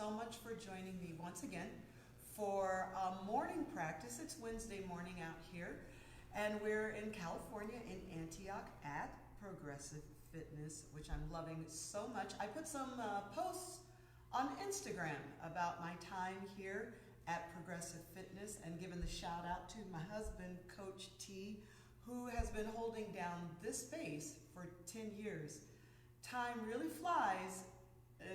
so much for joining me once again for a morning practice. It's Wednesday morning out here, and we're in California in Antioch at Progressive Fitness, which I'm loving so much. I put some posts on Instagram about my time here at Progressive Fitness and given the shout out to my husband, Coach T, who has been holding down this space for 10 years. Time really flies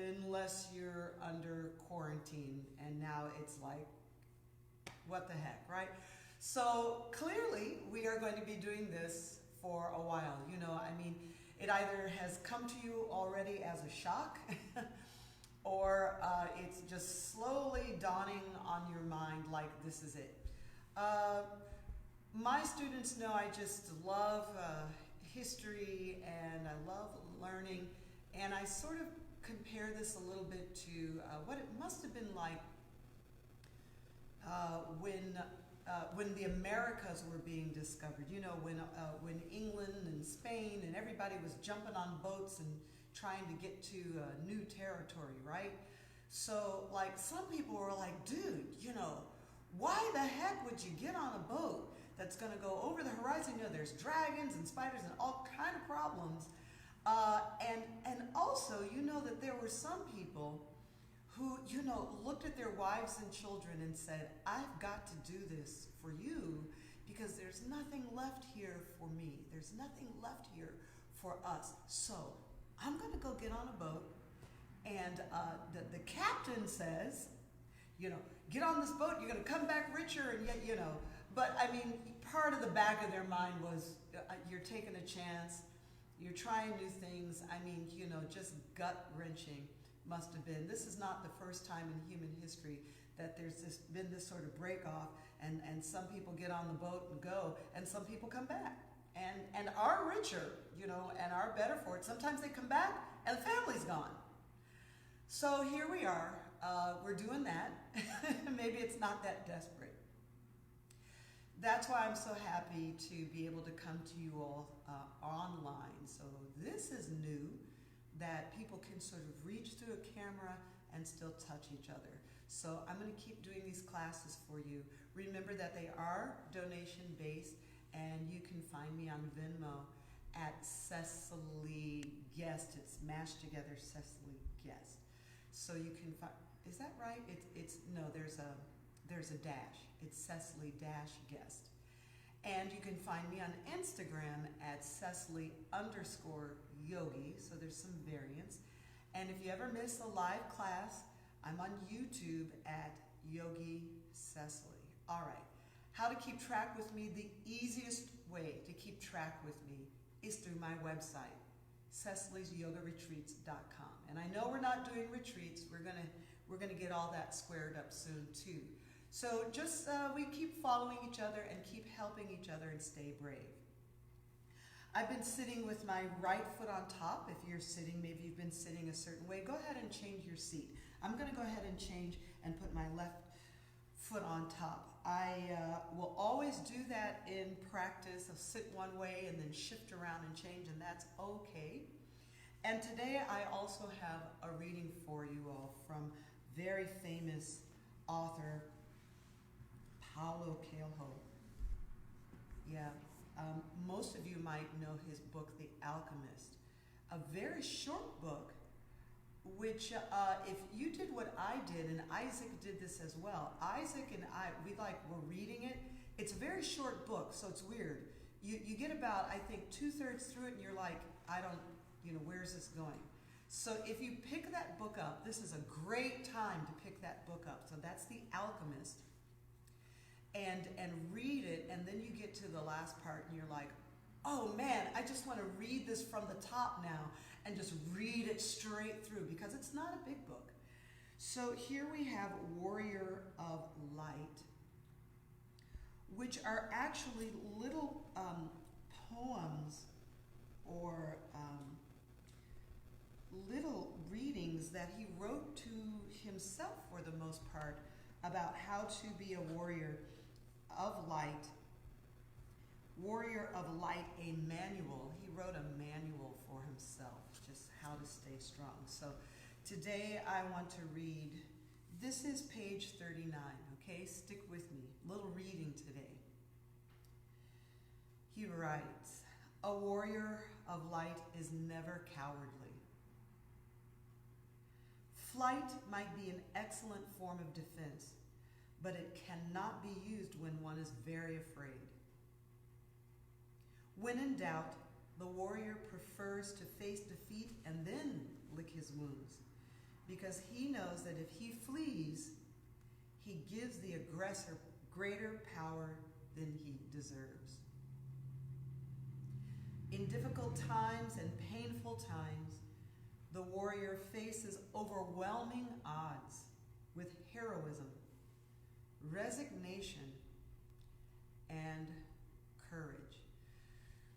unless you're under quarantine, and now it's like, what the heck, right? So clearly we are going to be doing this for a while. You know, I mean, it either has come to you already as a shock or it's just slowly dawning on your mind like this is it. My students know I just love history and I love learning, and I sort of compare this a little bit to what it must have been like when the Americas were being discovered. You know, when England and Spain and everybody was jumping on boats and trying to get to new territory, right? So, like, some people were like, dude, you know, why the heck would you get on a boat that's going to go over the horizon? You know, there's dragons and spiders and all kind of problems. And also, you know, that there were some people who, you know, looked at their wives and children and said, I've got to do this for you because there's nothing left here for me. There's nothing left here for us. So I'm going to go get on a boat. And the captain says, you know, get on this boat, you're going to come back richer, and yet, you know. But, I mean, part of the back of their mind was you're taking a chance, you're trying new things. I mean, you know, just gut-wrenching must have been. This is not the first time in human history that there's been this sort of break-off, and some people get on the boat and go, and some people come back and are richer, you know, and are better for it. Sometimes they come back and the family's gone. So here we are. We're doing that. Maybe it's not that desperate. That's why I'm so happy to be able to come to you all online. So this is new, that people can sort of reach through a camera and still touch each other. So I'm going to keep doing these classes for you. Remember that they are donation-based, and you can find me on Venmo at Cecily Guest. It's mashed together, Cecily Guest. So you can find, is that right? No, there's a dash. It's Cecily Guest. And you can find me on Instagram at Cecily_yogi. So there's some variants. And if you ever miss a live class, I'm on YouTube at Yogi Cecily. All right. How to keep track with me? The easiest way to keep track with me is through my website, Cecily'sYogaRetreats.com. And I know we're not doing retreats. We're gonna get all that squared up soon too. So just we keep following each other and keep helping each other and stay brave. I've been sitting with my right foot on top. If you're sitting, maybe you've been sitting a certain way, go ahead and change your seat. I'm gonna go ahead and change and put my left foot on top. I will always do that in practice. I'll sit one way and then shift around and change, and that's okay. And today I also have a reading for you all from very famous author Paulo Coelho. Yeah, most of you might know his book, The Alchemist. A very short book, which if you did what I did, and Isaac did this as well, Isaac and I, were reading it. It's a very short book, so it's weird. You get about, I think, 2/3 through it, and you're like, where's this going? So if you pick that book up, this is a great time to pick that book up. So that's The Alchemist. And read it, and then you get to the last part, and you're like, oh man, I just want to read this from the top now and just read it straight through, because it's not a big book. So here we have Warrior of Light, which are actually little poems or little readings that he wrote to himself for the most part about how to be a warrior of light. Warrior of Light, a manual. He wrote a manual for himself, just how to stay strong. So today I want to read This is page 39, okay? Stick with me. Little reading today. He writes, "A warrior of light is never cowardly. Flight might be an excellent form of defense, but it cannot be used when one is very afraid. When in doubt, the warrior prefers to face defeat and then lick his wounds, because he knows that if he flees, he gives the aggressor greater power than he deserves. In difficult times and painful times, the warrior faces overwhelming odds with heroism, resignation, and courage."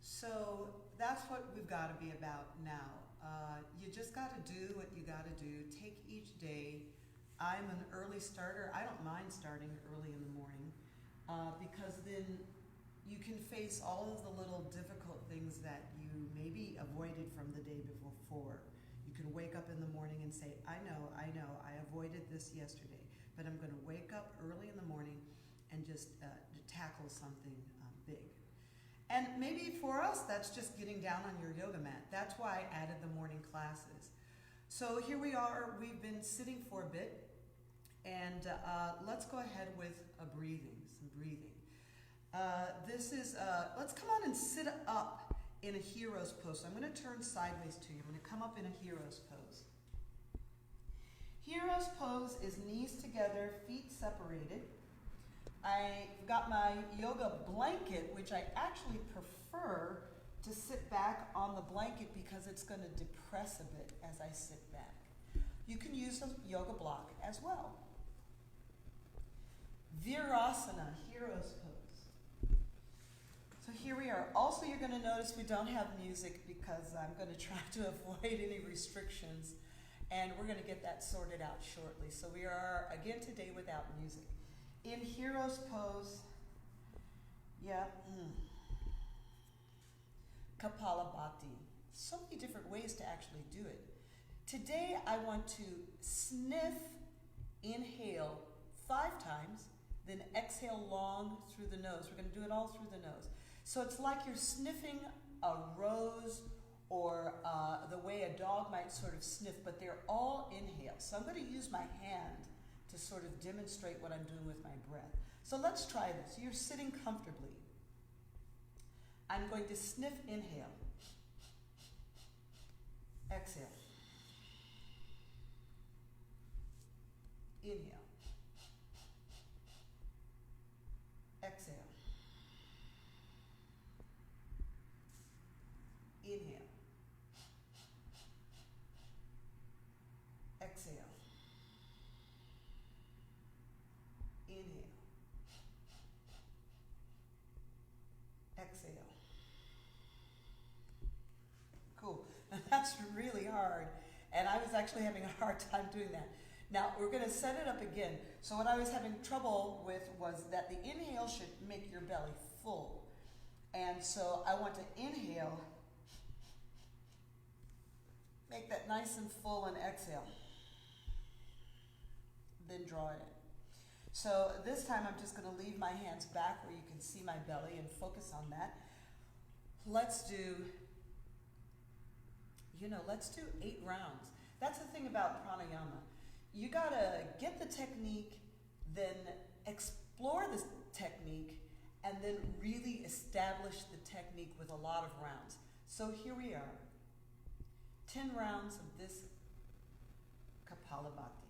So that's what we've got to be about now. You just got to do what you got to do. Take each day. I'm an early starter. I don't mind starting early in the morning because then you can face all of the little difficult things that you maybe avoided from the day before. You can wake up in the morning and say, I know, I avoided this yesterday, but I'm going to wake up early in the morning and just tackle something big. And maybe for us, that's just getting down on your yoga mat. That's why I added the morning classes. So here we are. We've been sitting for a bit, and let's go ahead with some breathing. Let's come on and sit up in a hero's pose. So I'm going to turn sideways to you. I'm going to come up in a hero's pose. Hero's pose is knees together, feet separated. I got my yoga blanket, which I actually prefer to sit back on the blanket because it's going to depress a bit as I sit back. You can use a yoga block as well. Virasana, hero's pose. So here we are. Also, you're going to notice we don't have music because I'm going to try to avoid any restrictions, and we're going to get that sorted out shortly. So we are, again, today without music. In hero's pose, Kapalabhati. So many different ways to actually do it. Today I want to sniff, inhale 5 times, then exhale long through the nose. We're going to do it all through the nose. So it's like you're sniffing a rose or the way a dog might sort of sniff, but they're all inhales. So I'm going to use my hand to sort of demonstrate what I'm doing with my breath. So let's try this. You're sitting comfortably. I'm going to sniff, inhale. Exhale. Inhale. Exhale. Inhale. Exhale. Inhale. Exhale. Cool. That's really hard. And I was actually having a hard time doing that. Now, we're going to set it up again. So what I was having trouble with was that the inhale should make your belly full. And so I want to inhale, make that nice and full, and exhale. Then draw it in. So this time I'm just going to leave my hands back where you can see my belly and focus on that. Let's do 8 rounds. That's the thing about pranayama. You got to get the technique, then explore this technique, and then really establish the technique with a lot of rounds. So here we are. 10 rounds of this Kapalabhati.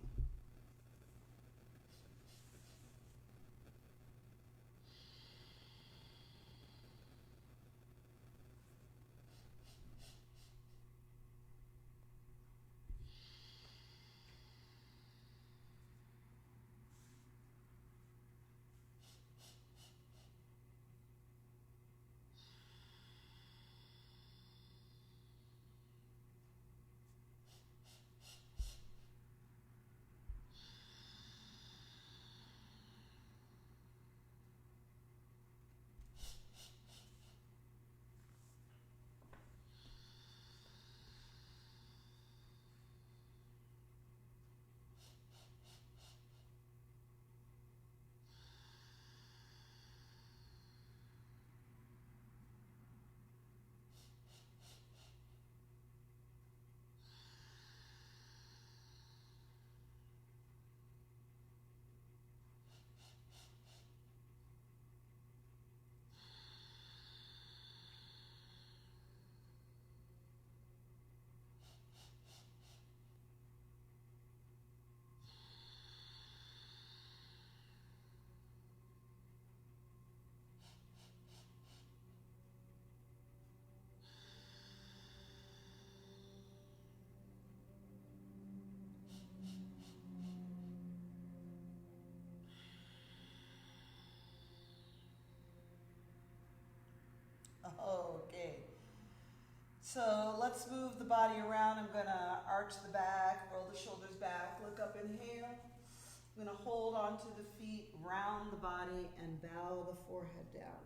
So let's move the body around. I'm gonna arch the back, roll the shoulders back, look up, inhale. I'm gonna hold onto the feet, round the body, and bow the forehead down.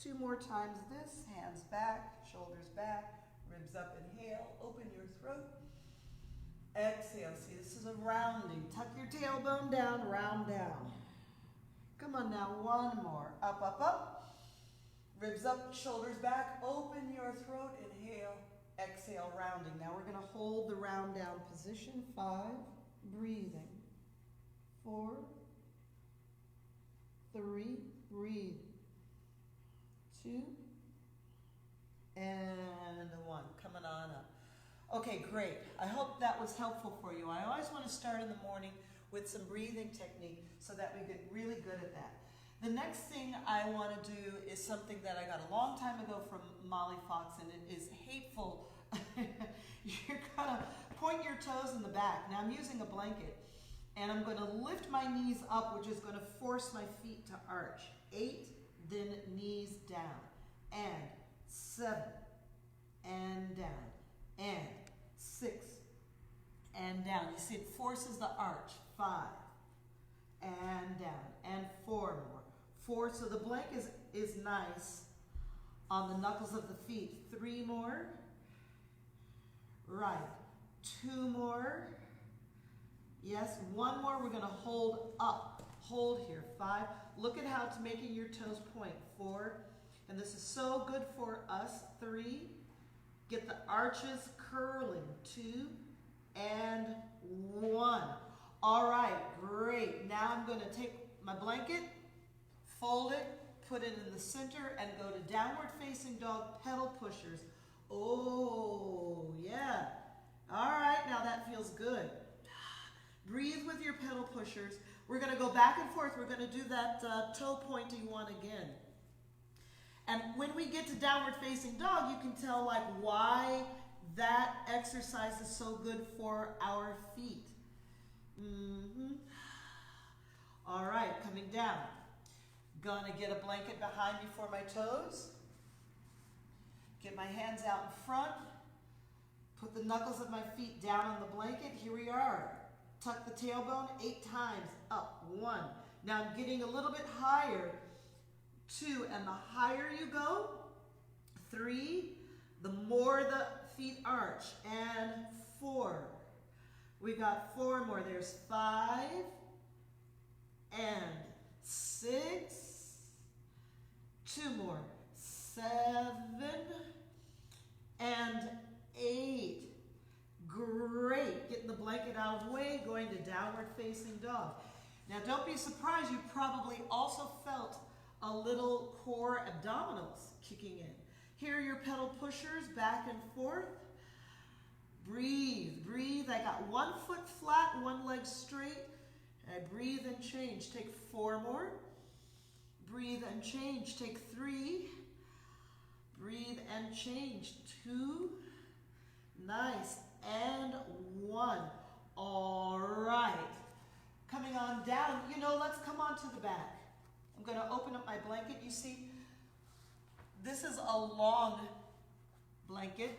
2 more times this, hands back, shoulders back, ribs up, inhale, open your throat. Exhale, see this is a rounding. Tuck your tailbone down, round down. Come on now, 1 more. Up, up, up. Ribs up, shoulders back, open your throat, inhale, exhale, rounding. Now we're gonna hold the round down position. 5, breathing. 4, 3, breathe. 2, and 1, coming on up. Okay, great. I hope that was helpful for you. I always want to start in the morning with some breathing technique so that we get really good at that. The next thing I want to do is something that I got a long time ago from Molly Fox, and it is hateful. You're going to point your toes in the back. Now I'm using a blanket, and I'm going to lift my knees up, which is going to force my feet to arch. 8, then knees down, and 7, and down, and 6, and down. You see, it forces the arch. 5, and down, and 4 more. 4, so the blank is nice on the knuckles of the feet. 3 more. Right. 2 more. Yes, 1 more. We're going to hold up. Hold here. 5. Look at how it's making your toes point. 4. And this is so good for us. 3. Get the arches curling. 2 and 1. All right, great. Now I'm going to take my blanket, fold it, put it in the center, and go to downward facing dog, pedal pushers. Oh, yeah. All right, now that feels good. Breathe with your pedal pushers. We're going to go back and forth. We're going to do that toe pointing one again. And when we get to downward facing dog, you can tell like why that exercise is so good for our feet. All right, coming down. Gonna get a blanket behind me for my toes. Get my hands out in front. Put the knuckles of my feet down on the blanket. Here we are. Tuck the tailbone 8 times. Up. 1. Now I'm getting a little bit higher. 2. And the higher you go, 3, the more the feet arch. And 4. We got 4 more. There's 5 and 6. 2 more. 7 and 8. Great. Getting the blanket out of the way, going to downward facing dog. Now don't be surprised, you probably also felt a little core abdominals kicking in. Here are your pedal pushers, back and forth. Breathe, breathe. I got 1 foot flat, 1 leg straight. I breathe and change. Take 4 more. Breathe and change. Take 3. Breathe and change. 2. Nice. And 1. All right. Coming on down. You know, let's come on to the back. I'm going to open up my blanket. You see, this is a long blanket,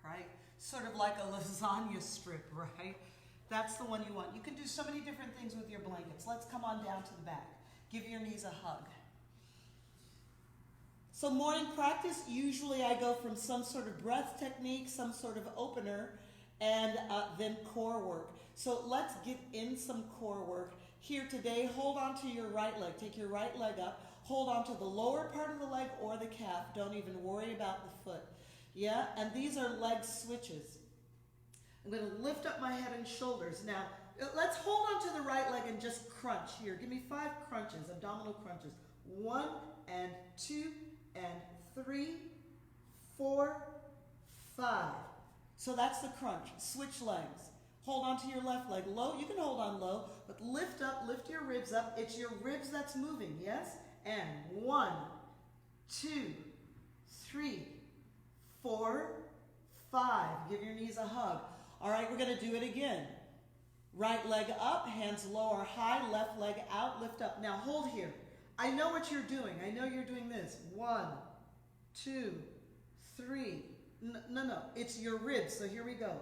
right? Sort of like a lasagna strip, right? That's the one you want. You can do so many different things with your blankets. Let's come on down to the back. Give your knees a hug. So morning practice, usually I go from some sort of breath technique, some sort of opener, and then core work. So let's get in some core work. Here today, hold on to your right leg. Take your right leg up. Hold on to the lower part of the leg or the calf. Don't even worry about the foot. Yeah, and these are leg switches. I'm going to lift up my head and shoulders. Now, let's hold on to the right leg and just crunch. Here, give me 5 crunches, abdominal crunches. 1 and 2 and 3, 4, 5. So that's the crunch. Switch legs. Hold on to your left leg low. You can hold on low, but lift up, lift your ribs up. It's your ribs that's moving, yes? And 1, 2, 3, 4, 5. Give your knees a hug. All right, we're going to do it again. Right leg up, hands low or high, left leg out, lift up. Now hold here. I know what you're doing. I know you're doing this. 1, 2, 3. No, it's your ribs. So here we go.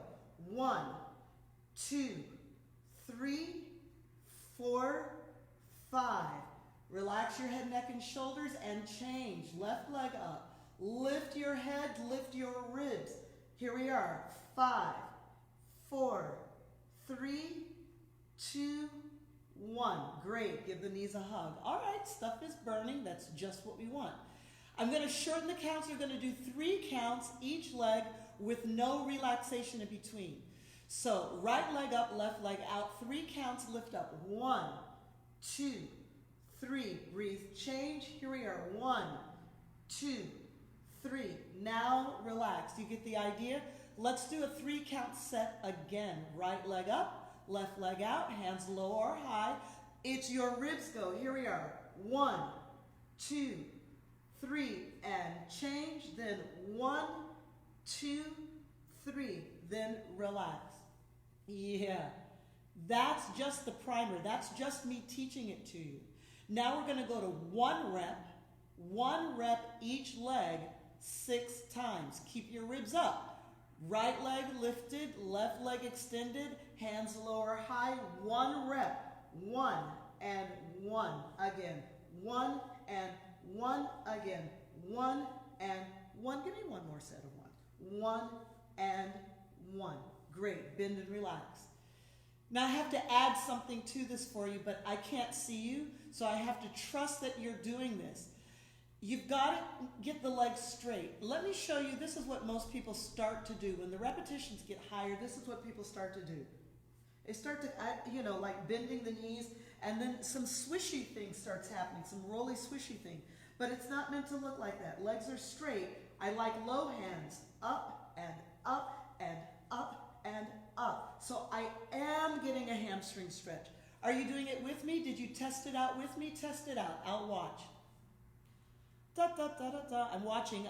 1, 2, 3, 4, 5. Relax your head, neck, and shoulders and change. Left leg up. Lift your head, lift your ribs. Here we are. 5, 4, 3, 2, 1. Great. Give the knees a hug. All right, stuff is burning. That's just what we want. I'm going to shorten the counts. We're going to do 3 counts each leg with no relaxation in between. So right leg up, left leg out. 3 counts, lift up. 1, 2, 3. Breathe, change. Here we are. 1, 2, 3. Now relax. Do you get the idea? Let's do a 3 count set again. Right leg up, left leg out, hands low or high. It's your ribs go. Here we are. 1, 2, 3, and change. Then 1, 2, 3. Then relax. Yeah, that's just the primer. That's just me teaching it to you. Now we're going to go to 1 rep each leg 6 times. Keep your ribs up. Right leg lifted, left leg extended, hands low or high. 1 rep. 1 and 1 again. 1 and 1 again. 1 and 1. Give me one more set of 1. 1 and 1. Great. Bend and relax. Now I have to add something to this for you, but I can't see you, so I have to trust that you're doing this. You've got to get the legs straight. Let me show you. This is what most people start to do. When the repetitions get higher, this is what people start to do. They start to, like bending the knees, and then some swishy thing starts happening, some roly swishy thing. But it's not meant to look like that. Legs are straight. I like low hands, up and up and up and up. So I am getting a hamstring stretch. Are you doing it with me? Did you test it out with me? Test it out. I'll watch. Da, da, da, da, da. I'm watching.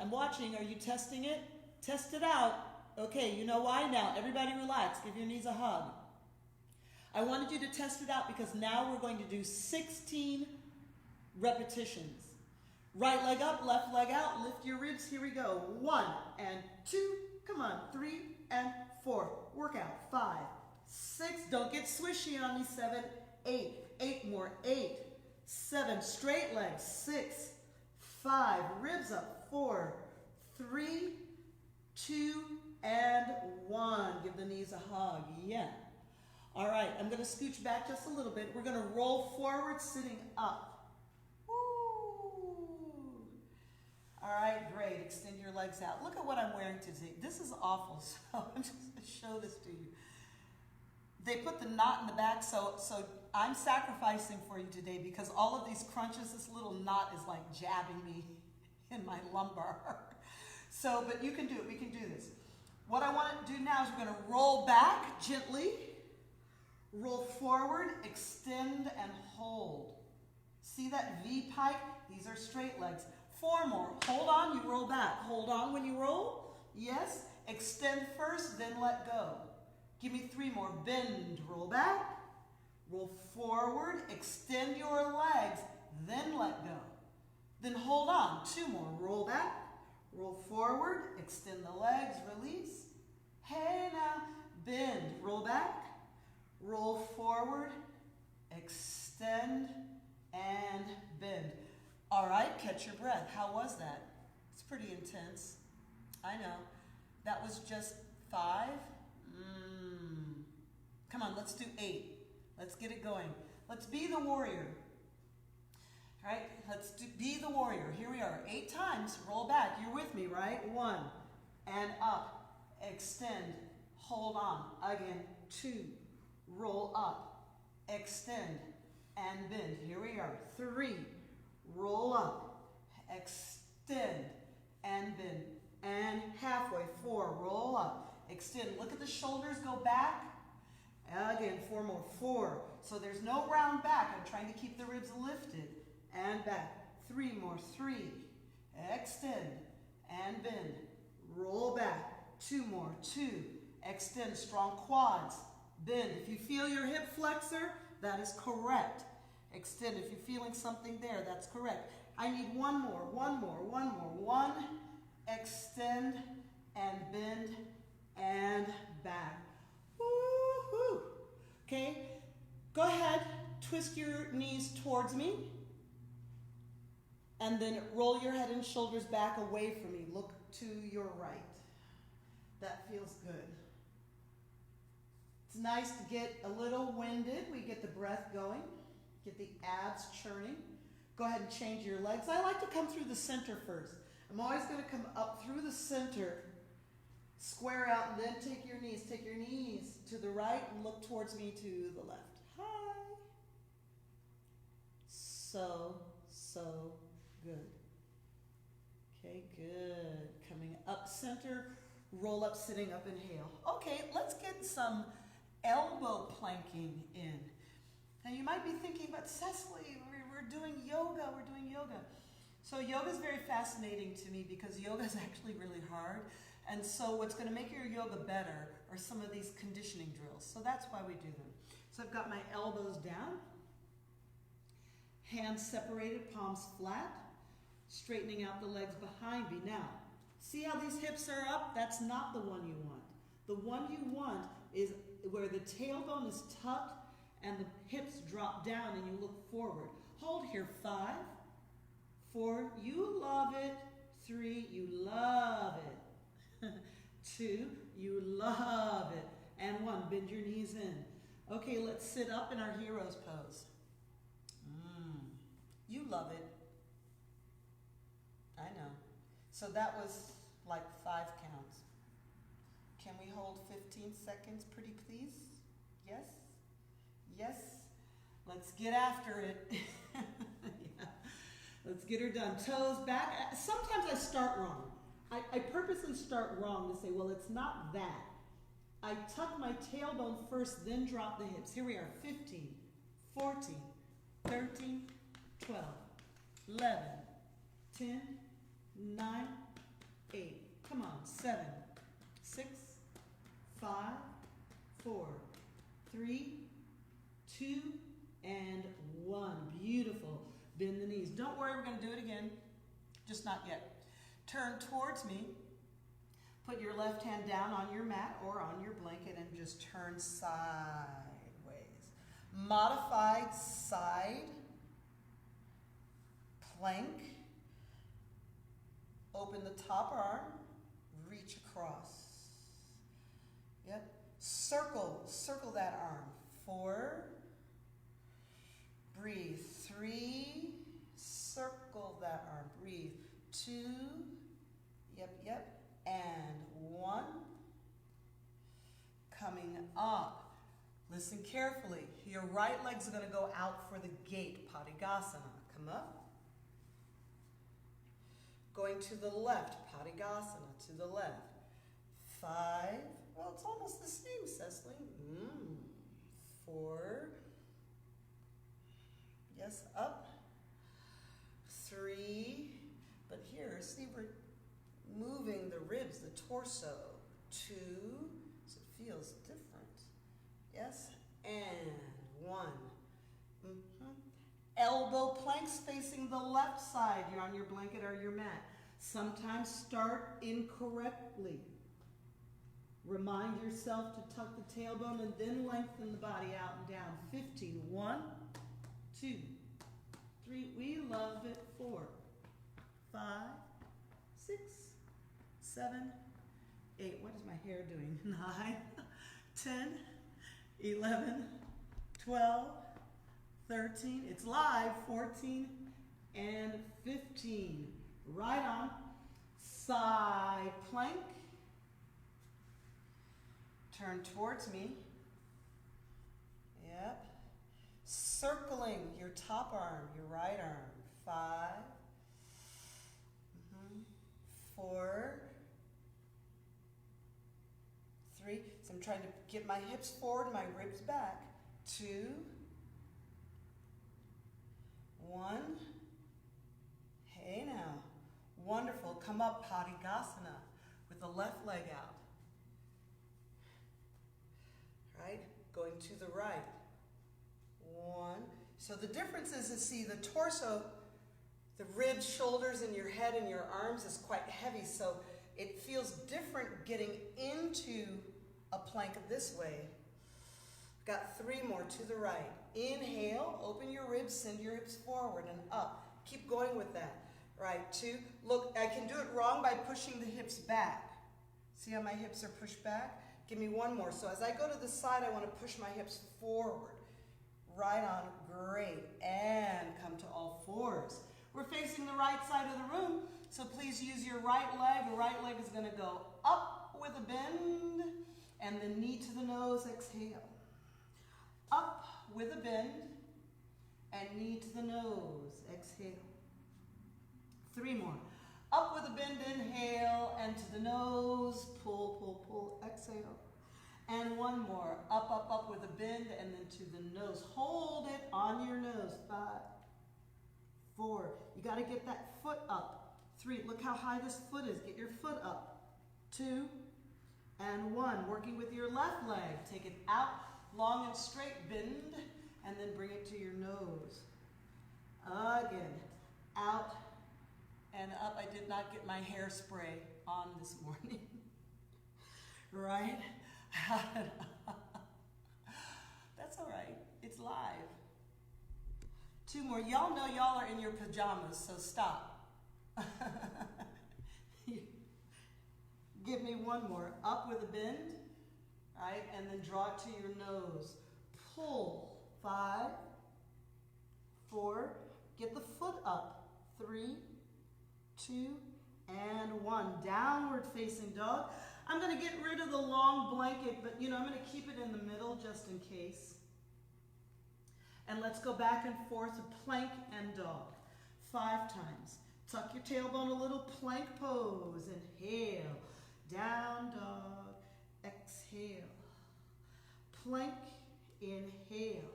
Are you testing it? Test it out. Okay, you know why now? Everybody relax. Give your knees a hug. I wanted you to test it out because now we're going to do 16 repetitions. Right leg up, left leg out. Lift your ribs. Here we go. 1 and 2. Come on. 3 and 4. Work out. 5, 6. Don't get swishy on me. 7, 8. 8 more. 8, 7. Straight legs. 6, 5. Ribs up. 4, 3, 2, and 1. Give the knees a hug. Yeah. All right. I'm going to scooch back just a little bit. We're going to roll forward, sitting up. All right, great. Extend your legs out. Look at what I'm wearing today. This is awful, so I'm just going to show this to you. They put the knot in the back, so I'm sacrificing for you today because all of these crunches, this little knot is like jabbing me in my lumbar. So, but you can do it. We can do this. What I want to do now is we're going to roll back gently, roll forward, extend, and hold. See that V pike? These are straight legs. 4 more. Hold on, you roll back. Hold on when you roll. Yes. Extend first, then let go. Give me 3 more. Bend, roll back, roll forward, extend your legs, then let go. Then hold on. 2 more. Roll back, roll forward, extend the legs, release. Hey now, bend, roll back, roll forward, extend, and bend. All right, catch your breath. How was that? It's pretty intense. I know. That was just 5. Come on, let's do 8. Let's get it going. Let's be the warrior. All right, be the warrior. Here we are. 8 times. Roll back. You're with me, right? 1 and up. Extend. Hold on. Again. 2. Roll up. Extend and bend. Here we are. 3. Roll up, extend, and bend, and halfway. 4, roll up, extend. Look at the shoulders, go back. Again, 4 more. 4. So there's no round back. I'm trying to keep the ribs lifted. And back. 3 more. 3. Extend, and bend. Roll back. 2 more. 2. Extend, strong quads. Bend. If you feel your hip flexor, that is correct. Extend. If you're feeling something there, that's correct. I need 1 more, 1 more, 1 more. 1 extend and bend and back. Woo-hoo. Okay, go ahead, twist your knees towards me, and then roll your head and shoulders back away from me. Look to your right. That feels good. It's nice to get a little winded. We get the breath going, get the abs churning. Go ahead and change your legs. I like to come through the center first. I'm always going to come up through the center, square out, and then take your knees to the right and look towards me to the left. Hi. So good. Okay, good. Coming up center, roll up, sitting up, inhale. Okay, let's get some elbow planking in. Now you might be thinking, but Cecily, we're doing yoga, So yoga is very fascinating to me because yoga is actually really hard. And so what's going to make your yoga better are some of these conditioning drills. So that's why we do them. So I've got my elbows down, hands separated, palms flat, straightening out the legs behind me. Now, see how these hips are up? That's not the one you want. The one you want is where the tailbone is tucked and the hips drop down and you look forward. Hold here, 5, 4, you love it. 3, you love it. 2, you love it. And 1, bend your knees in. Okay, let's sit up in our hero's pose. You love it. I know. So that was like 5 counts. Can we hold 15 seconds, pretty please? Yes? Yes? Let's get after it. Yeah. Let's get her done. Toes back. Sometimes I start wrong. I purposely start wrong to say, well, it's not that. I tuck my tailbone first, then drop the hips. Here we are, 15, 14, 13, 12, 11, 10, 9, 8. Come on, 7, 6, 5, 4, 3, 2, and 1. Beautiful. Bend the knees. Don't worry, we're going to do it again. Just not yet. Turn towards me. Put your left hand down on your mat or on your blanket and just turn sideways. Modified side plank. Open the top arm. Reach across. Yep. Circle that arm. 4. Breathe. 3. Circle that arm. Breathe. 2. Yep. And 1. Coming up. Listen carefully. Your right leg's going to go out for the gate, Parighasana. Come up. Going to the left, Parighasana, to the left. 5. Well, it's almost the same, Cecily. 4. Yes, up. 3. But here, see, we're moving the ribs, the torso. 2. So it feels different. Yes, and 1. Elbow planks facing the left side. You're on your blanket or your mat. Sometimes start incorrectly. Remind yourself to tuck the tailbone and then lengthen the body out and down. 15. 1, 2, 3. We love it. 4, 5, 6, 7, 8. What is my hair doing? 9, 10, 11, 12, 13. It's live. 14 and 15. Right on. Side plank. Turn towards me. Yep. Circling your top arm, your right arm. 5. 4. 3. So I'm trying to get my hips forward, my ribs back. 2. 1. Hey now. Wonderful. Come up, Parighasana, with the left leg out. Right? Going to the right. 1. So the difference is to see the torso The ribs, shoulders, and your head and your arms is quite heavy, so it feels different getting into a plank this way. Got 3 more to the right. Inhale, open your ribs, send your hips forward and up. Keep going with that. Right, 2. Look, I can do it wrong by pushing the hips back. See how my hips are pushed back? Give me 1 more. So as I go to the side, I want to push my hips forward. Right on, great. And come to all fours. We're facing the right side of the room, so please use your right leg. The right leg is going to go up with a bend, and the knee to the nose, exhale. Up with a bend, and knee to the nose, exhale. 3 more. Up with a bend, inhale, and to the nose, pull, pull, pull, exhale. And 1 more. Up, up, up with a bend, and then to the nose. Hold it on your nose. 5, 4. You got to get that foot up. 3. Look how high this foot is. Get your foot up. 2 and 1. Working with your left leg. Take it out, long and straight, bend, and then bring it to your nose. Again, out and up. I did not get my hairspray on this morning. Right? That's all right. It's live. 2 more. Y'all know y'all are in your pajamas, so stop. Give me 1 more. Up with a bend, right? And then draw it to your nose. Pull. 5, 4. Get the foot up. 3, 2, and 1. Downward facing dog. I'm going to get rid of the long blanket, but I'm going to keep it in the middle just in case. And let's go back and forth to plank and dog. 5 times. Tuck your tailbone a little, plank pose. Inhale. Down dog. Exhale. Plank. Inhale.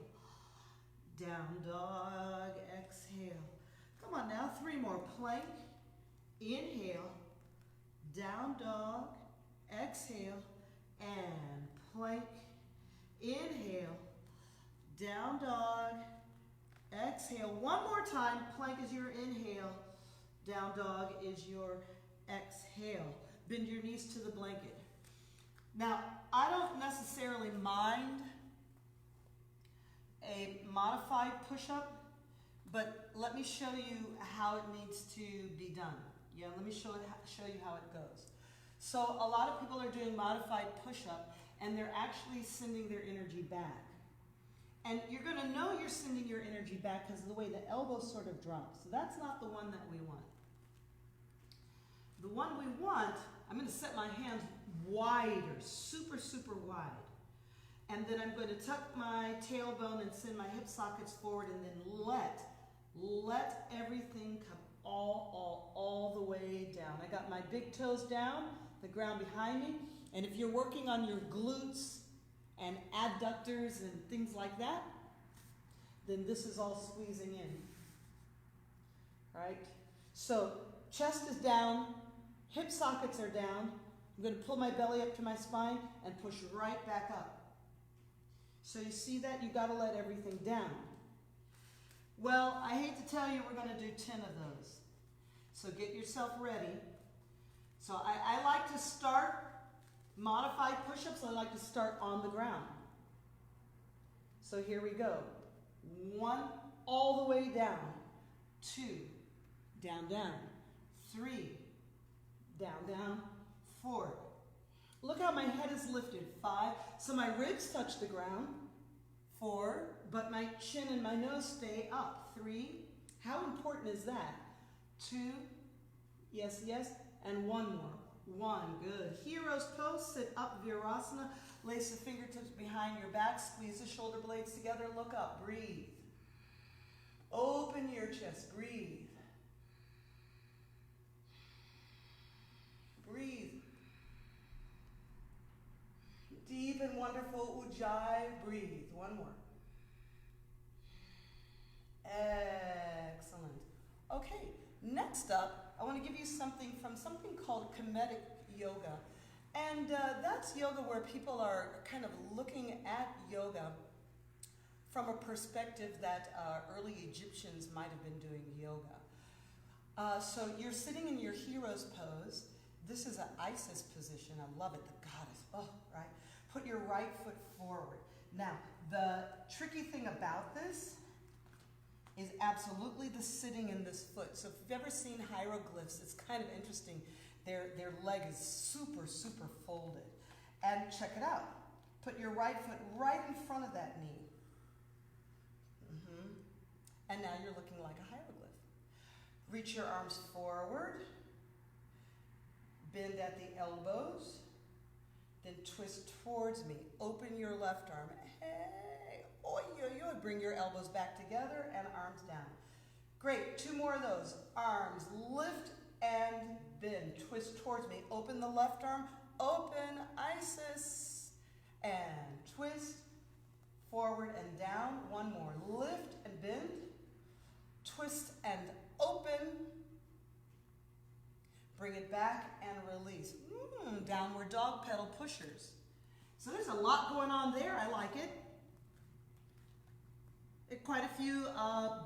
Down dog. Exhale. Come on now. 3 more. Plank. Inhale. Down dog. Exhale. And plank. Inhale. Down dog. Exhale. 1 more time. Plank is your inhale. Down dog is your exhale. Bend your knees to the blanket. Now, I don't necessarily mind a modified push-up, but let me show you how it needs to be done. Yeah, let me show you how it goes. So a lot of people are doing modified push-up, and they're actually sending their energy back. And you're going to know you're sending your energy back because of the way the elbow sort of drops. So that's not the one that we want. The one we want, I'm going to set my hands wider, super, super wide. And then I'm going to tuck my tailbone and send my hip sockets forward, and then let everything come all the way down. I got my big toes down, the ground behind me. And if you're working on your glutes and adductors and things like that, then this is all squeezing in. Right? So chest is down, hip sockets are down. I'm going to pull my belly up to my spine and push right back up. So you see that? You've got to let everything down. Well, I hate to tell you, we're going to do 10 of those. So get yourself ready. So I like to start modified push-ups. I like to start on the ground. So here we go. 1, all the way down. 2, down, down. 3, down, down. 4. Look how my head is lifted. 5. So my ribs touch the ground. 4. But my chin and my nose stay up. 3. How important is that? 2. Yes, yes. And 1 more. 1. Good. Hero's pose. Sit up. Virasana. Lace the fingertips behind your back. Squeeze the shoulder blades together. Look up. Breathe. Open your chest. Breathe. Breathe. Deep and wonderful Ujjayi. Breathe. 1 more. Excellent. Okay, next up, I want to give you something from something called comedic yoga. And that's yoga where people are kind of looking at yoga from a perspective that early Egyptians might have been doing yoga. So you're sitting in your hero's pose. This is an Isis position. I love it, the goddess. Oh, right. Put your right foot forward. Now, the tricky thing about this is absolutely the sitting in this foot. So if you've ever seen hieroglyphs, it's kind of interesting. Their leg is super, super folded. And check it out. Put your right foot right in front of that knee. And now you're looking like a hieroglyph. Reach your arms forward. Bend at the elbows. Then twist towards me. Open your left arm. Hey, oi, oi, oi. Bring your elbows back together and arms down. Great, 2 more of those. Arms lift and bend. Twist towards me. Open the left arm. Open, Isis. And twist, forward and down. 1 more. Lift and bend. Twist and open. Bring it back and release. Downward dog pedal pushers. So there's a lot going on there. I like it. Quite a few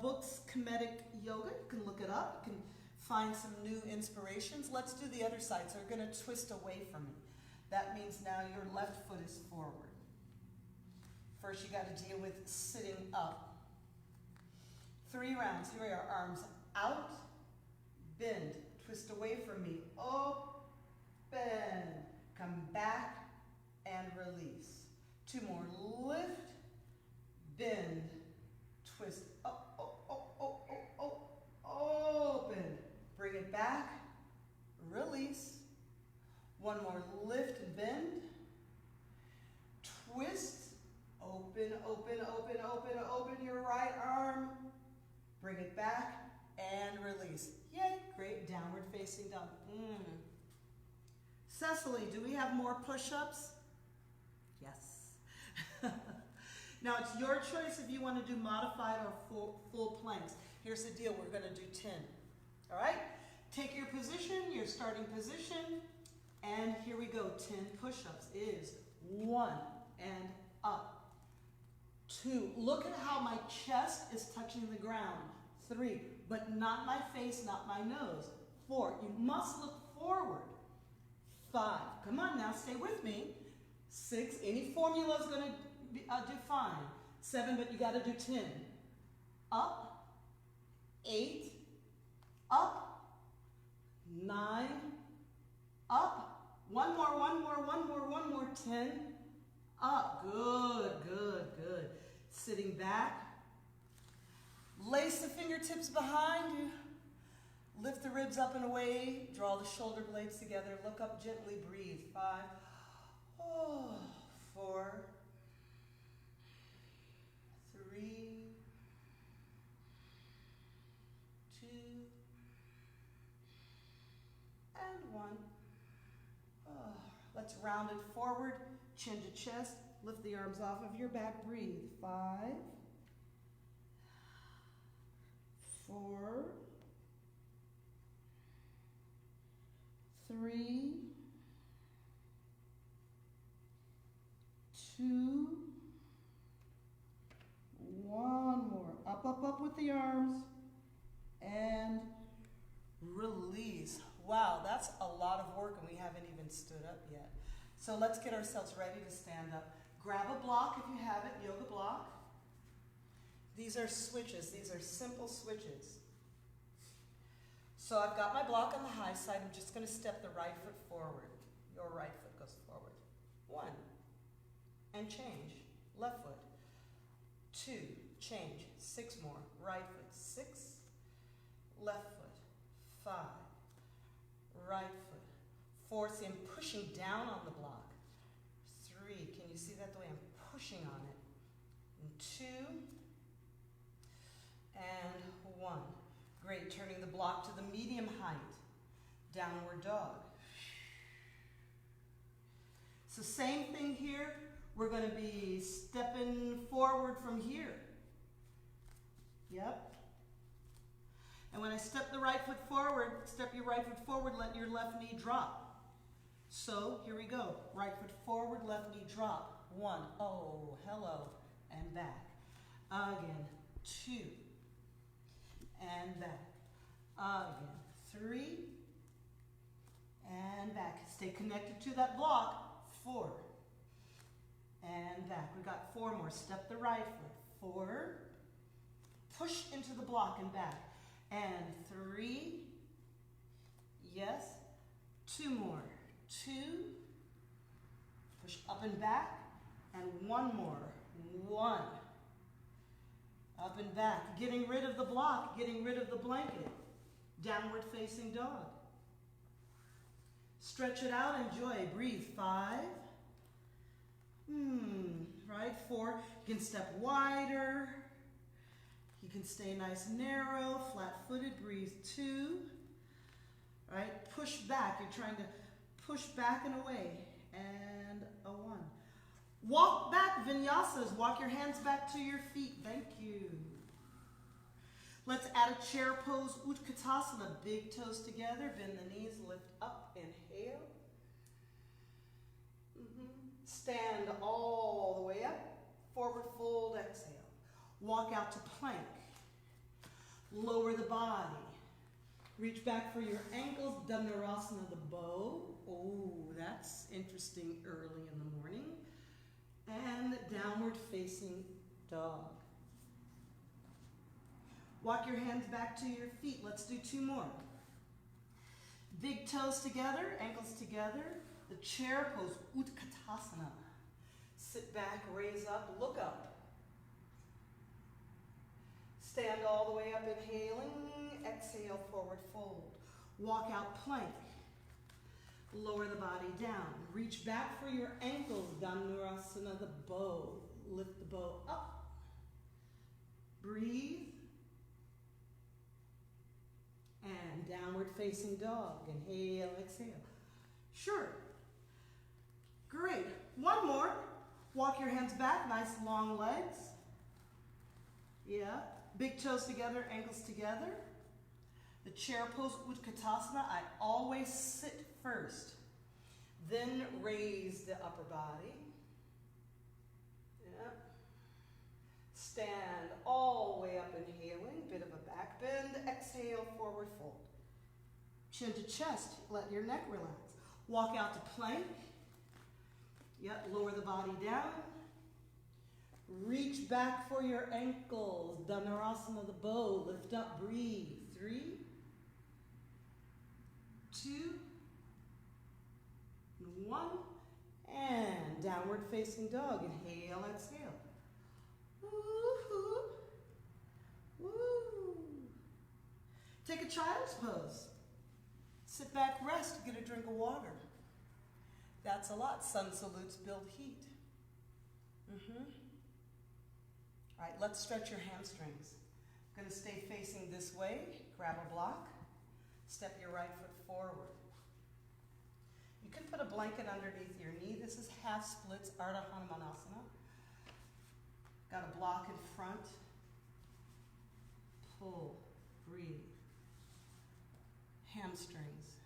books, Comedic Yoga. You can look it up. You can find some new inspirations. Let's do the other side. So we're going to twist away from me. That means now your left foot is forward. First you got to deal with sitting up. 3 rounds. Here we are. Arms out. Bend. Twist away from me. Open. Come back and release. 2 more. Lift. Bend. Twist. Open. Bring it back. Release. 1 more. Lift and bend. Twist. Open, open, open, open, open your right arm. Bring it back and release. Yay, great downward facing dog. Cecily, do we have more push-ups? Yes. Now it's your choice if you want to do modified or full planks. Here's the deal, we're going to do 10. All right? Take your position, your starting position, and here we go. 10 push-ups is 1 and up. 2, look at how my chest is touching the ground. 3, but not my face, not my nose. 4, you must look forward. 5, come on now, stay with me. 6, any formula is going to do fine. 7, but you got to do 10. Up. 8, up. 9, up. 1 more, 1 more, 1 more, 1 more. 10, up. Good, good, good. Sitting back. Lace the fingertips behind you. Lift the ribs up and away. Draw the shoulder blades together. Look up gently. Breathe. 5, 4, 3, 2, and 1. Let's round it forward. Chin to chest. Lift the arms off of your back. Breathe. 5, 4, 3, 2, 1 more. Up, up, up with the arms. And release. Wow, that's a lot of work and we haven't even stood up yet. So let's get ourselves ready to stand up. Grab a block if you have it, yoga block. These are switches. These are simple switches. So I've got my block on the high side. I'm just going to step the right foot forward. Your right foot goes forward. 1. And change. Left foot. 2. Change. 6 more. Right foot. 6. Left foot. 5. Right foot. 4. See, I'm pushing down on the block. 3. Can you see that the way I'm pushing on it? And 2. And 1. Great. Turning the block to the medium height. Downward dog. So same thing here. We're going to be stepping forward from here. Yep. And when I step the right foot forward, step your right foot forward, let your left knee drop. So here we go. Right foot forward, left knee drop. 1. Oh, hello. And back. Again. 2. And back. Again. 3. And back. Stay connected to that block. 4. And back. We got 4 more. Step the right foot. 4. Push into the block and back. And 3. Yes. 2 more. 2. Push up and back. And 1 more. 1. Up and back. Getting rid of the block. Getting rid of the blanket. Downward facing dog. Stretch it out. Enjoy. Breathe. 5. Right. 4. You can step wider. You can stay nice and narrow. Flat-footed. Breathe. 2. Right. Push back. You're trying to push back and away. And a 1. Walk back, vinyasas. Walk your hands back to your feet. Thank you. Let's add a chair pose, Utkatasana. Big toes together, bend the knees, lift up, inhale. Stand all the way up. Forward fold, exhale. Walk out to plank. Lower the body. Reach back for your ankles, Dhanurasana, the bow. Oh, that's interesting early in the morning. And downward facing dog. Walk your hands back to your feet. Let's do 2 more. Big toes together, ankles together. The chair pose, Utkatasana. Sit back, raise up, look up. Stand all the way up, inhaling. Exhale, forward fold. Walk out, plank. Lower the body down. Reach back for your ankles, Dhanurasana, the bow. Lift the bow up. Breathe. And downward facing dog. Inhale, exhale. Sure. Great. 1 more. Walk your hands back, nice long legs. Yeah. Big toes together, ankles together. The chair pose, Utkatasana. I always sit first. Then raise the upper body. Yeah. Stand all the way up, inhaling. Bit of a back bend. Exhale, forward fold. Chin to chest. Let your neck relax. Walk out to plank. Yep, lower the body down. Reach back for your ankles. Dhanurasana, the bow. Lift up, breathe. 3, 2, 1. And downward facing dog. Inhale, exhale. Woo-hoo. Woo. Take a child's pose. Sit back, rest, get a drink of water. That's a lot. Sun salutes build heat. All right, let's stretch your hamstrings. I'm going to stay facing this way. Grab a block. Step your right foot forward. You can put a blanket underneath your knee. This is half splits, Ardha Hanumanasana. Got a block in front. Pull, breathe. Hamstrings.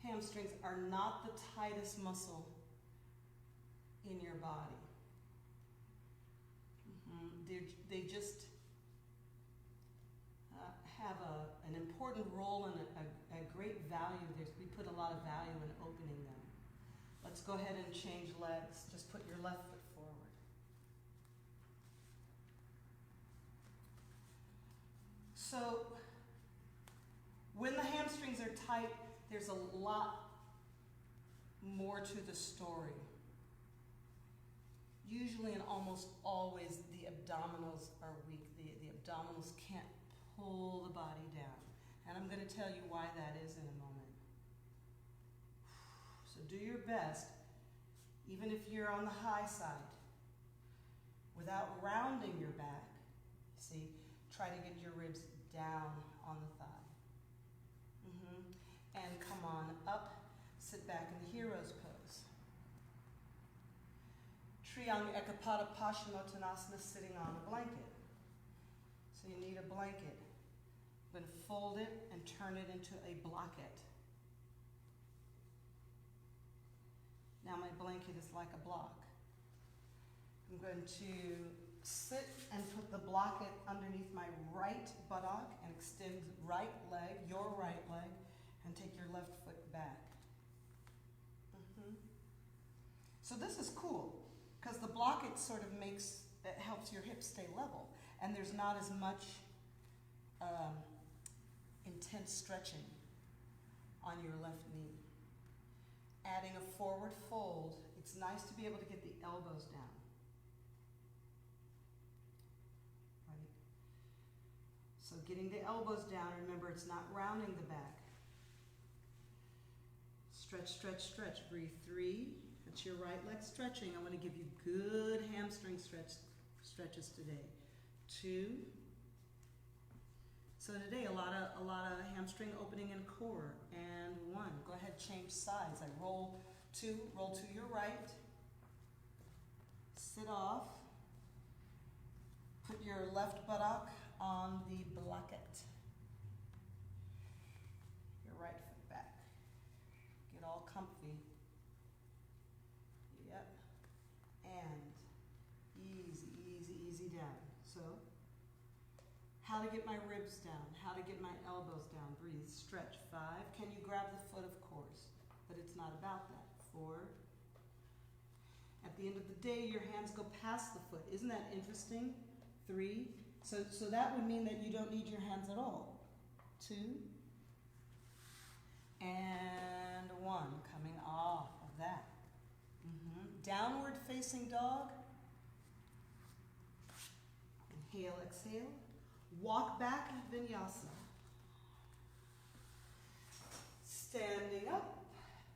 Hamstrings are not the tightest muscle in your body. They just have an important role and a great value. We put a lot of value in opening them. Let's go ahead and change legs. Just put your left foot forward. So when the hamstrings are tight, there's a lot more to the story. Usually and almost always the abdominals are weak. The abdominals can't pull the body down. And I'm going to tell you why that is in a moment. So do your best, even if you're on the high side, without rounding your back. See, try to get your ribs down on the thigh. And come on up, sit back in the hero's pose. Triang Ekapada Paschimottanasana, sitting on a blanket. So you need a blanket. I'm going to fold it and turn it into a blocket. Now my blanket is like a block. I'm going to sit and put the block underneath my right buttock and extend right leg, your right leg, and take your left foot back. So this is cool because the block sort of helps your hips stay level, and there's not as much intense stretching on your left knee. Adding a forward fold, it's nice to be able to get the elbows down. Right? So getting the elbows down, remember it's not rounding the back. Stretch, stretch, stretch. Breathe 3. That's your right leg stretching. I'm going to give you good hamstring stretches today. 2. So today, a lot of hamstring opening and core. And 1. Go ahead, change sides. I roll to your right. Sit off. Put your left buttock on the blocket. Your right foot back. Get all comfy. Yep. And easy, easy, easy down. So, how to get my ribs down, how to get my elbows down. Breathe, stretch. 5. Can you grab the foot? Of course, but it's not about that. 4. At the end of the day, your hands go past the foot. Isn't that interesting? 3. So that would mean that you don't need your hands at all. 2. And 1. Coming off of that. Downward facing dog. Inhale, exhale. Walk back, vinyasa. Standing up.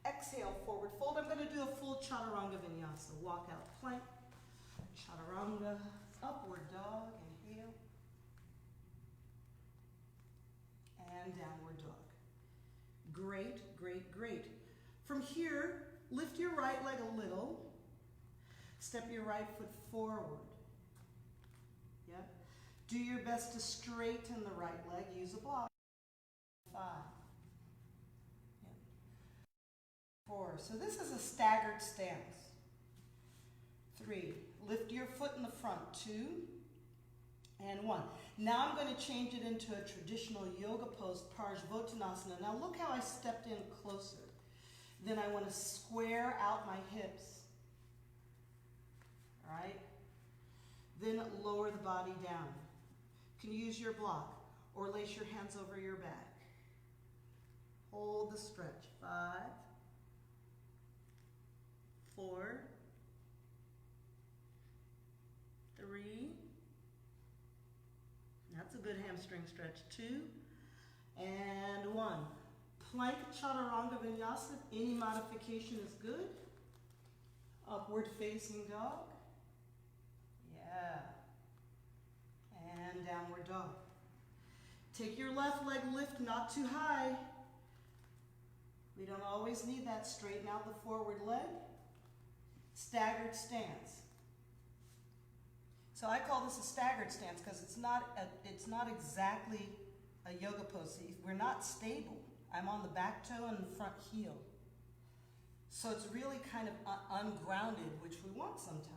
Exhale, forward fold. I'm going to do a full chaturanga vinyasa. Walk out, plank. Chaturanga, upward dog. Inhale. And downward dog. Great, great, great. From here, lift your right leg a little. Step your right foot forward. Yep. Do your best to straighten the right leg. Use a block. 5. Yep. 4. So this is a staggered stance. 3. Lift your foot in the front. 2. And 1. Now I'm going to change it into a traditional yoga pose, Parighasana. Now look how I stepped in closer. Then I want to square out my hips. All right? Then lower the body down. You can use your block or lace your hands over your back. Hold the stretch. 5, 4, 3. That's a good hamstring stretch. 2 and 1. Plank chaturanga vinyasa. Any modification is good. Upward facing dog. Yeah. And downward dog. Take your left leg lift, not too high. We don't always need that. Straighten out the forward leg. Staggered stance. So I call this a staggered stance because it's not exactly a yoga pose. We're not stable. I'm on the back toe and the front heel. So it's really kind of ungrounded, which we want sometimes.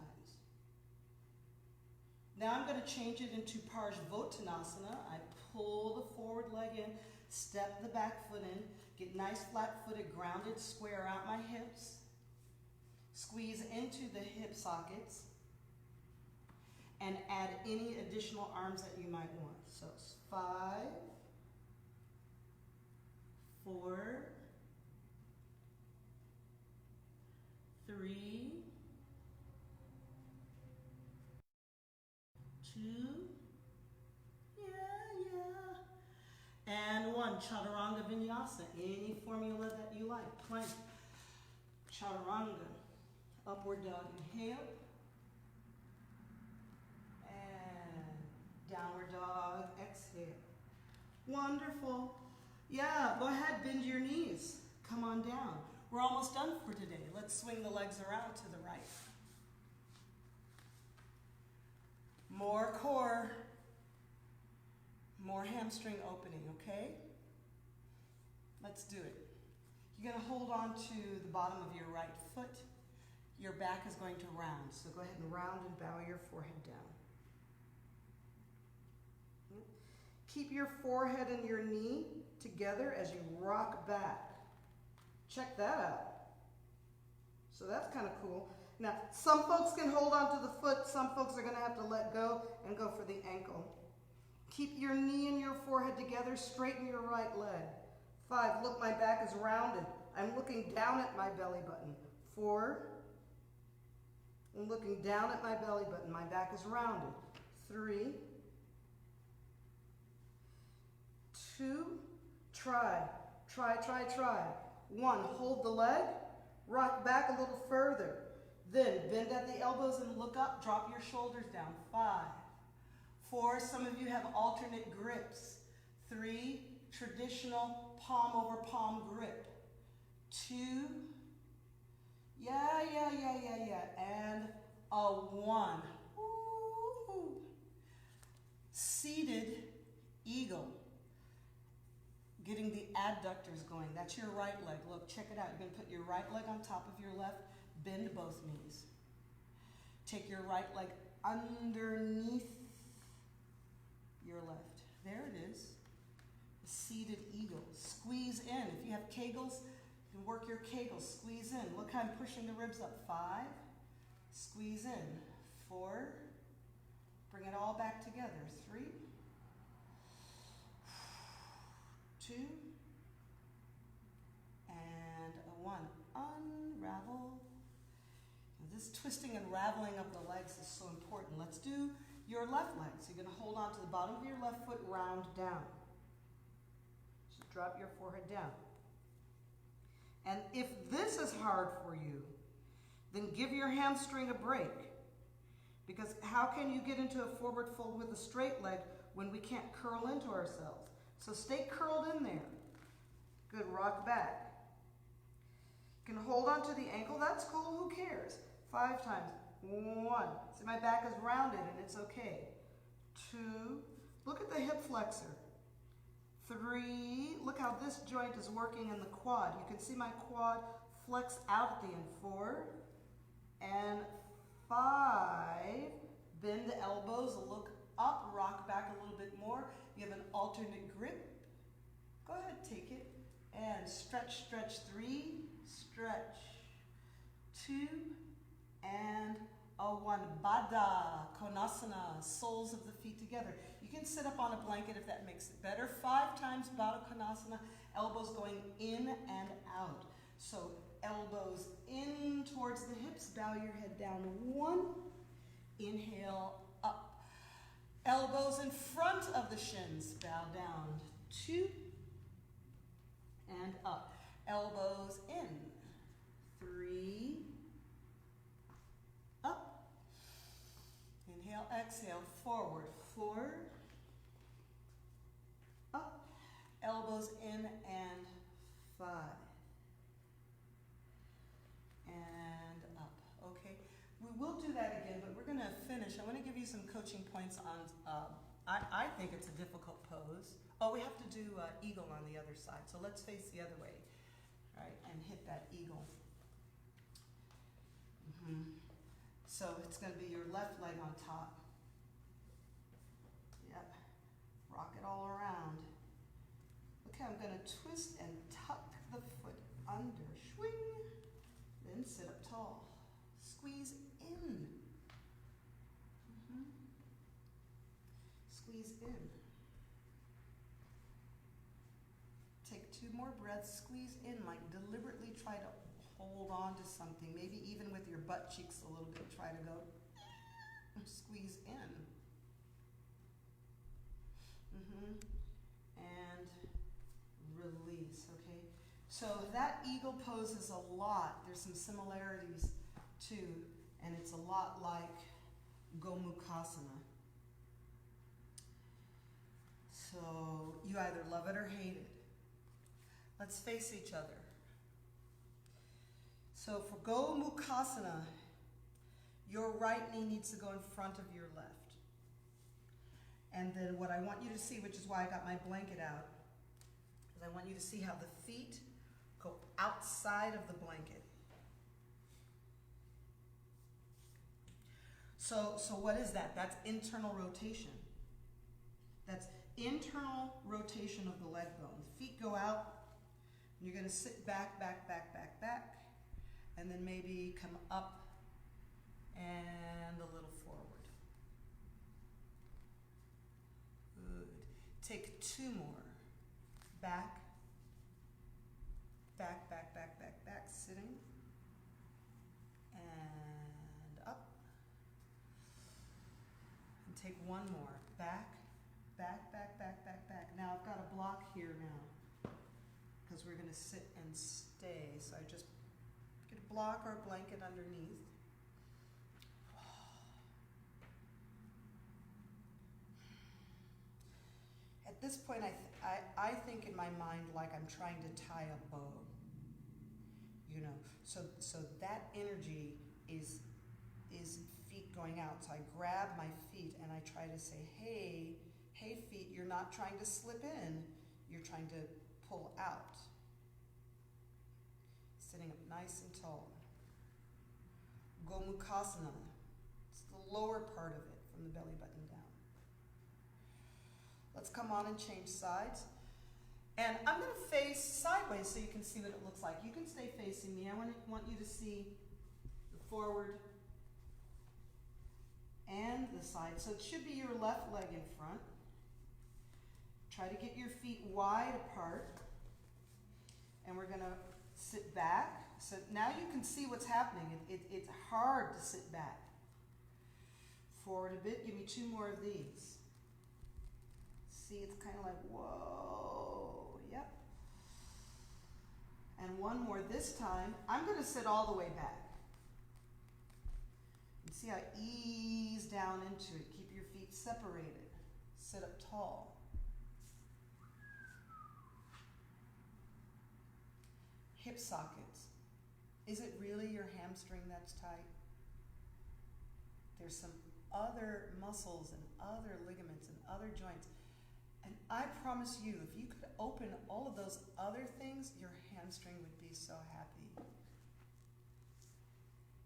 Now I'm going to change it into Parighasana. I pull the forward leg in, step the back foot in, get nice flat-footed, grounded, square out my hips, squeeze into the hip sockets, and add any additional arms that you might want. So 5, 4, 3, 2, and 1. Chaturanga vinyasa, any formula that you like. Plank, chaturanga, upward dog, inhale, and downward dog, exhale. Wonderful. Yeah, go ahead, bend your knees. Come on down. We're almost done for today. Let's swing the legs around to the right. More core, more hamstring opening, okay? Let's do it. You're going to hold on to the bottom of your right foot. Your back is going to round, so go ahead and round and bow your forehead down. Keep your forehead and your knee together as you rock back. Check that out. So that's kind of cool. Now, some folks can hold on to the foot. Some folks are going to have to let go and go for the ankle. Keep your knee and your forehead together. Straighten your right leg. 5, look, my back is rounded. I'm looking down at my belly button. 4, I'm looking down at my belly button. My back is rounded. 3, 2, try. 1, hold the leg. Rock back a little further. Then bend at the elbows and look up. Drop your shoulders down. 5, 4, some of you have alternate grips. 3, traditional palm over palm grip. 2, yeah. And a 1. Woo-hoo. Seated eagle. Getting the adductors going. That's your right leg. Look, check it out. You're going to put your right leg on top of your left. Bend both knees. Take your right leg underneath your left. There it is. Seated eagle. Squeeze in. If you have Kegels, you can work your Kegels. Squeeze in. Look how I'm pushing the ribs up. 5. Squeeze in. 4. Bring it all back together. 3. 2. And a 1. Unravel. This twisting and raveling of the legs is so important. Let's do your left leg. So you're going to hold on to the bottom of your left foot, round down. So drop your forehead down. And if this is hard for you, then give your hamstring a break. Because how can you get into a forward fold with a straight leg when we can't curl into ourselves? So stay curled in there. Good, rock back. You can hold on to the ankle, that's cool, who cares? 5 times. 1. See, my back is rounded and it's okay. 2. Look at the hip flexor. 3. Look how this joint is working in the quad. You can see my quad flex out at the end. 4. And 5. Bend the elbows, look up, rock back a little bit more. You have an alternate grip. Go ahead, take it. And stretch. 3. Stretch. 2. And a 1. Baddha Konasana, soles of the feet together. You can sit up on a blanket if that makes it better. 5 times Baddha Konasana, elbows going in and out. So elbows in towards the hips, bow your head down. 1, inhale, up. Elbows in front of the shins, bow down. 2, and up. Elbows in. 3, up. Inhale, exhale, forward. 4, up. Elbows in and 5. And up. Okay. We will do that again, but we're going to finish. I want to give you some coaching points on, I think it's a difficult pose. Oh, we have to do eagle on the other side. So let's face the other way, right, and hit that eagle. So it's going to be your left leg on top. Yep. Rock it all around. Okay, I'm going to twist and tuck the foot under. Swing. Then sit up tall. Squeeze in. Squeeze in. Take 2 more breaths. Squeeze in, like deliberately try to hold on to something. Maybe even with your butt cheeks a little bit. Try to go squeeze in. And release, okay? So that eagle pose is a lot. There's some similarities too, and it's a lot like Gomukhasana. So you either love it or hate it. Let's face each other. So for Gomukhasana, your right knee needs to go in front of your left. And then what I want you to see, which is why I got my blanket out, is I want you to see how the feet go outside of the blanket. So what is that? That's internal rotation. That's internal rotation of the leg bone. Feet go out, and you're going to sit back, back, back, back, back, and then maybe come up and a little forward. Good. Take 2 more. Back, back, back, back, back, back, sitting, and up. And take 1 more. Back, back, back, back, back, back. Now I've got a block here now because we're going to sit and stay. So I just get a block or a blanket underneath. At this point, I think in my mind like I'm trying to tie a bow. You know, so that energy is feet going out. So I grab my feet and I try to say, hey feet, you're not trying to slip in, you're trying to pull out. Sitting up nice and tall. Gomukhasana. It's the lower part of it from the belly button down. Let's come on and change sides. And I'm going to face sideways so you can see what it looks like. You can stay facing me. I want you to see the forward and the side. So it should be your left leg in front. Try to get your feet wide apart. And we're going to sit back. So now you can see what's happening. It's hard to sit back. Forward a bit. Give me 2 more of these. See, it's kind of like, whoa, yep. And 1 more this time. I'm going to sit all the way back. You see, I ease down into it. Keep your feet separated. Sit up tall. Hip sockets. Is it really your hamstring that's tight? There's some other muscles and other ligaments and other joints. And I promise you, if you could open all of those other things, your hamstring would be so happy.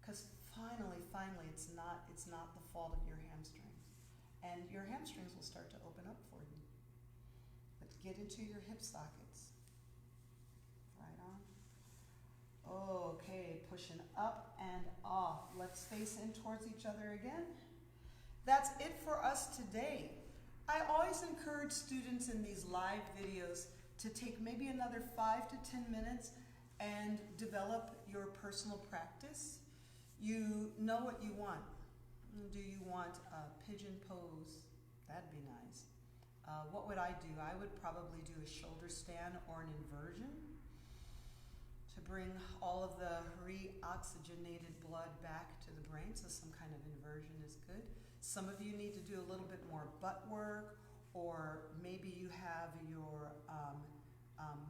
Because finally, it's not the fault of your hamstrings. And your hamstrings will start to open up for you. But get into your hip sockets. Right on. Okay, pushing up and off. Let's face in towards each other again. That's it for us today. I always encourage students in these live videos to take maybe another 5 to 10 minutes and develop your personal practice. You know what you want. Do you want a pigeon pose? That'd be nice. What would I do? I would probably do a shoulder stand or an inversion to bring all of the reoxygenated blood back to the brain, so some kind of inversion is good. Some of you need to do a little bit more butt work, or maybe you have your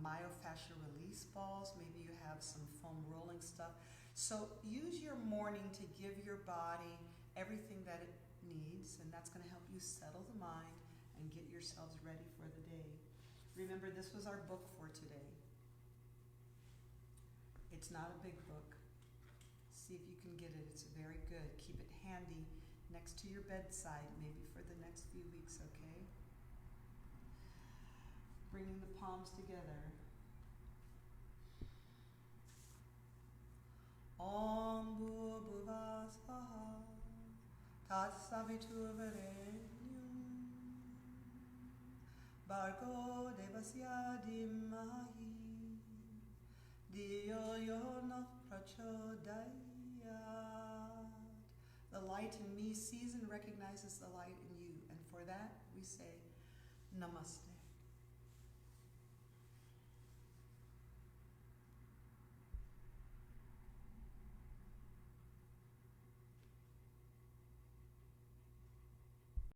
myofascial release balls, maybe you have some foam rolling stuff. So use your morning to give your body everything that it needs, and that's going to help you settle the mind and get yourselves ready for the day. Remember, this was our book for today. It's not a big book. See if you can get it. It's very good. Keep it handy next to your bedside, maybe for the next few weeks, okay? Bringing the palms together. Om Bhuva Swaha Tat Savituvarenyam Bhargo Devasya Dhimahi Dhiyo Yo Nah Prachodayat. The light in me sees and recognizes the light in you, and for that we say Namaste.